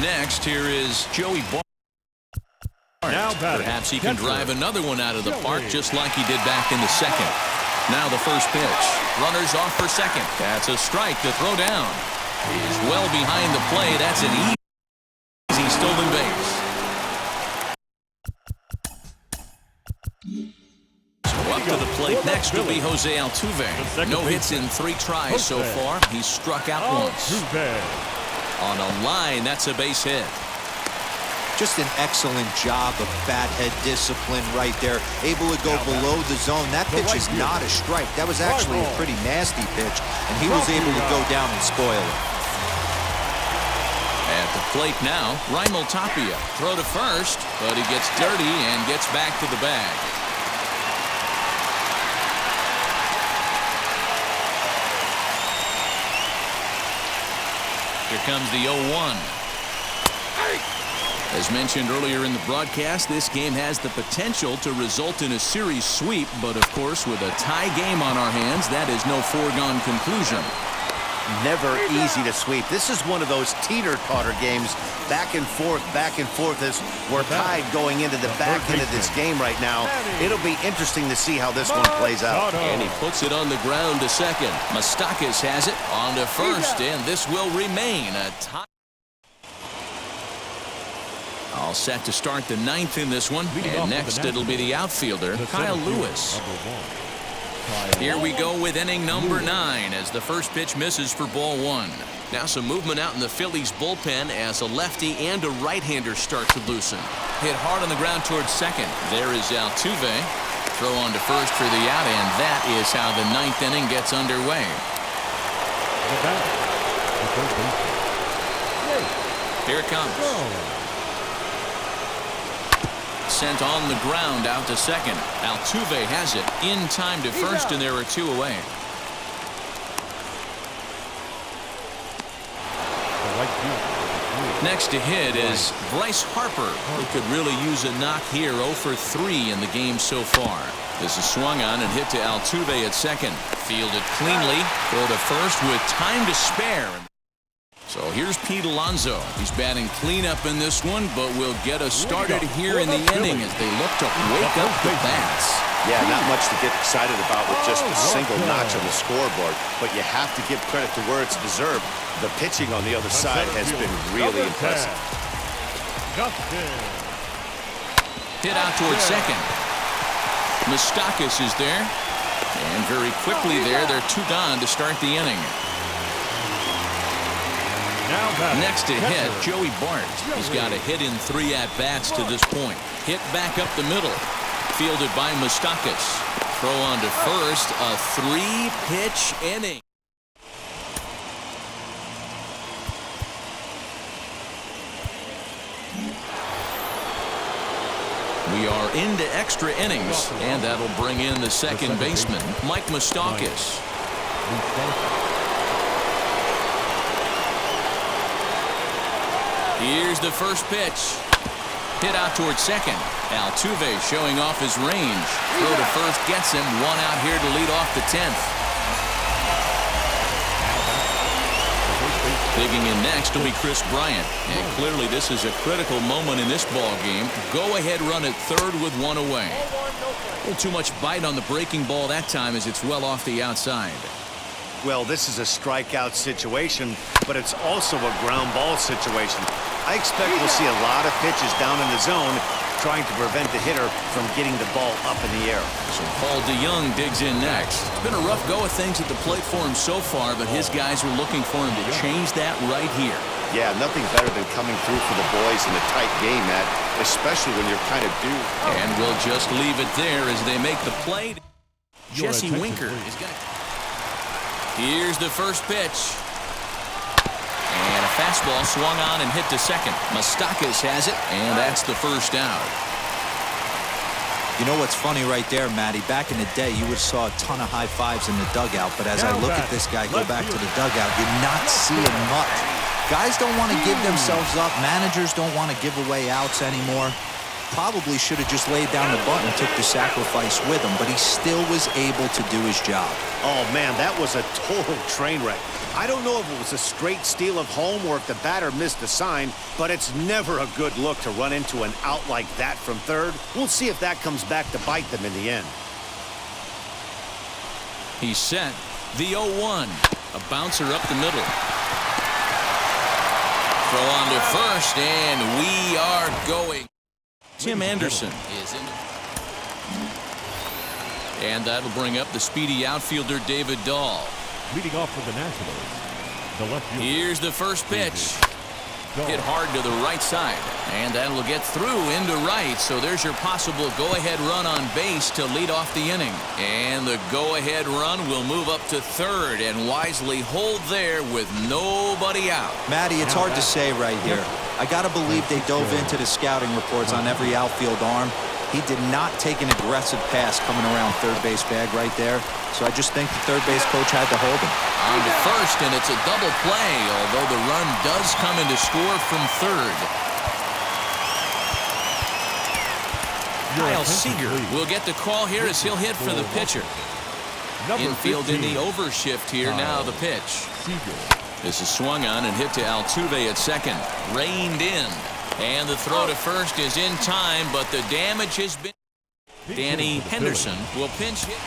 Next, here is Joey Bart. Perhaps he can drive another one out of the park just like he did back in the second. Now the first pitch. Runners off for second. That's a strike to throw down. He's well behind the play. That's an easy stolen base. So up to the plate next will be Jose Altuve. No hits in 3 tries so far. He's struck out once. On a line, that's a base hit. Just an excellent job of bat head discipline right there. Able to go below the zone. That pitch is not a strike. That was actually a pretty nasty pitch, and he was able to go down and spoil it. At the plate now, Raimel Tapia. Throw to first, but he gets dirty and gets back to the bag. Here comes the 0-1. As mentioned earlier in the broadcast, this game has the potential to result in a series sweep, but of course with a tie game on our hands, that is no foregone conclusion. Never easy to sweep. This is one of those teeter-totter games, back and forth as we're tied going into the back end of this game right now. It'll be interesting to see how this one plays out. And he puts it on the ground to second. Moustakas has it on to first, and this will remain a tie. All set to start the 9th in this one, and next it'll be the outfielder, Kyle Lewis. Here we go with inning number 9 as the first pitch misses for ball 1. Now some movement out in the Phillies bullpen as a lefty and a right-hander start to loosen. Hit hard on the ground towards second. There is Altuve. Throw on to first for the out, and that is how the 9th inning gets underway. Here it comes. Sent on the ground out to second. Altuve has it in time to first, and there are 2 away. Next to hit is Bryce Harper. He could really use a knock here. 0 for 3 in the game so far. This is swung on and hit to Altuve at second. Fielded cleanly. Throw to first with time to spare. So here's Pete Alonso. He's batting cleanup in this one, but will get us started here in the inning as they look to wake up the bats. Yeah, not much to get excited about with just a single notch on the scoreboard, but you have to give credit to where it's deserved. The pitching on the other side has been really impressive. Hit out towards second. Moustakas is there, and very quickly there, they're 2 gone to start the inning. Next to hit, Joey Bart. He's got a hit in 3 at-bats to this point. Hit back up the middle. Fielded by Moustakas. Throw on to first. A 3-pitch inning. We are into extra innings, and that'll bring in the second baseman, Mike Moustakas. Here's the first pitch. Hit out towards second. Altuve showing off his range. Throw to first gets him. 1 out here to lead off the 10th. Digging in next will be Chris Bryant. And clearly this is a critical moment in this ball game. Go ahead run at third with 1 away. A little too much bite on the breaking ball that time as it's well off the outside. Well, this is a strikeout situation, but it's also a ground ball situation. I expect we'll see a lot of pitches down in the zone trying to prevent the hitter from getting the ball up in the air. So Paul DeYoung digs in next. It's been a rough go of things at the plate for him so far, but his guys are looking for him to change that right here. Yeah, nothing better than coming through for the boys in a tight game, Matt, especially when you're kind of due. And we'll just leave it there as they make the play. Jesse Winker is going to... Here's the first pitch. And a fastball swung on and hit to second. Moustakas has it, and that's the first out. You know what's funny right there, Matty? Back in the day, you would have saw a ton of high fives in the dugout, but as I look at this guy go back to the dugout, you're not seeing much. Guys don't want to give themselves up. Managers don't want to give away outs anymore. probably should have just laid down the bunt and took the sacrifice with him, but he still was able to do his job. Oh, man, that was a total train wreck. I don't know if it was a straight steal of home or if the batter missed the sign, but it's never a good look to run into an out like that from third. We'll see if that comes back to bite them in the end. He's set. The 0-1. A bouncer up the middle. Throw on to first, and we are going. Tim Anderson is in. And that'll bring up the speedy outfielder David Dahl. Leading off for the Nationals, the left fielder. Here's the first pitch. Hit hard to the right side, and that'll get through into right. So there's your possible go-ahead run on base to lead off the inning. And the go-ahead run will move up to third and wisely hold there with nobody out. Matty, it's hard to say right here. I got to believe they dove into the scouting reports on every outfield arm. He did not take an aggressive pass coming around third base bag right there. So I just think the third base coach had to hold him. On to first, and it's a double play, although the run does come in to score from third. Kyle Seager will get the call here as he'll hit for the pitcher. Infield in the overshift here. Now the pitch. This is swung on and hit to Altuve at second. Reined in. And the throw to first is in time, but the damage has been. Danny Henderson will pinch hit.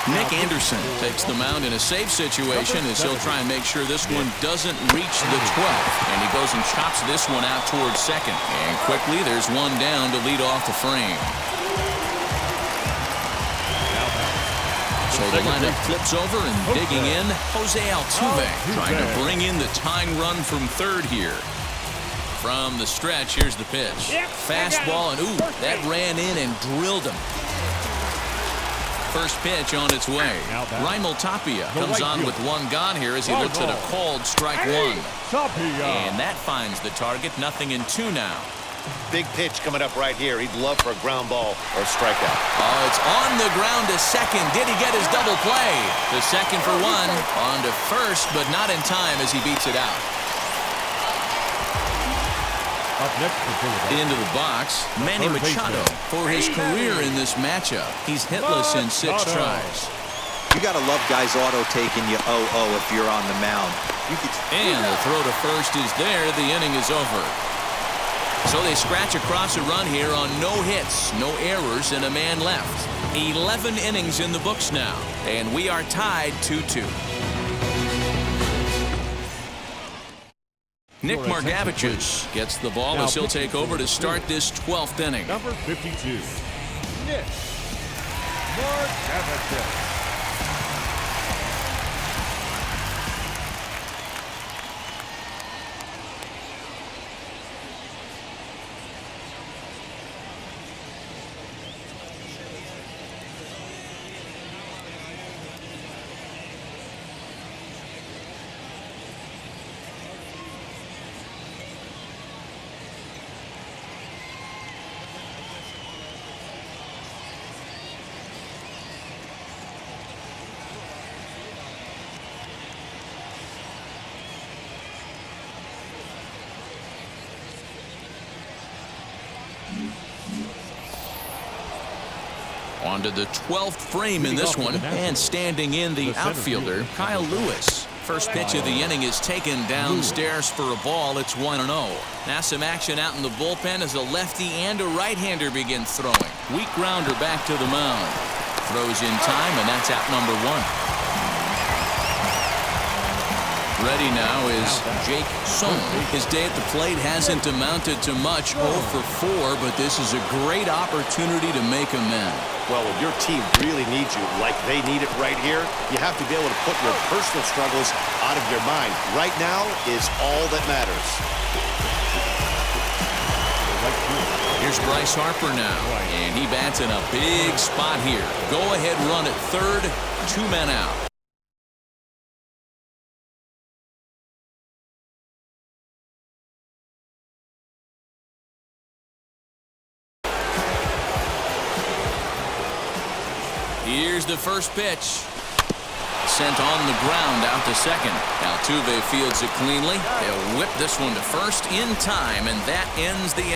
Nick Anderson takes the mound in a safe situation as he'll try and make sure this one doesn't reach the 12th. And he goes and chops this one out towards second. And quickly there's one down to lead off the frame. So the lineup flips over and digging in. Jose Altuve trying to bring in the tying run from third here. From the stretch, here's the pitch. Fastball, and ooh, that ran in and drilled him. First pitch on its way. Raimel Tapia comes on with one gone here as he looks at a called strike one. And that finds the target. Nothing in two now. Big pitch coming up right here. He'd love for a ground ball or a strikeout. Oh, it's on the ground to second. Did he get his double play? The second for one. On to first, but not in time as he beats it out. Up next, into the box, Manny Machado for his career in this matchup. He's hitless in 6 tries. You got to love guys auto-taking you 0-0 if you're on the mound. And the throw to first is there. The inning is over. So they scratch across a run here on no hits, no errors, and a man left. 11 innings in the books now, and we are tied 2-2. Nick Margevicius gets the ball as he'll take over to start this 12th inning. Number 52, Nick Margevicius. On to the 12th frame in this one, and standing in the outfielder, Kyle Lewis. First pitch of the inning is taken downstairs for a ball. It's 1-0. Now some action out in the bullpen as a lefty and a right-hander begin throwing. Weak grounder back to the mound. Throws in time, and that's out number 1. Ready now is Jake Sohn. His day at the plate hasn't amounted to much, 0 for 4, but this is a great opportunity to make amends. Well, when your team really needs you like they need it right here, you have to be able to put your personal struggles out of your mind. Right now is all that matters. Here's Bryce Harper now, and he bats in a big spot here. Go-ahead run at third, 2 men out. Here's the first pitch. Sent on the ground out to second. Altuve fields it cleanly. They'll whip this one to first in time, and that ends the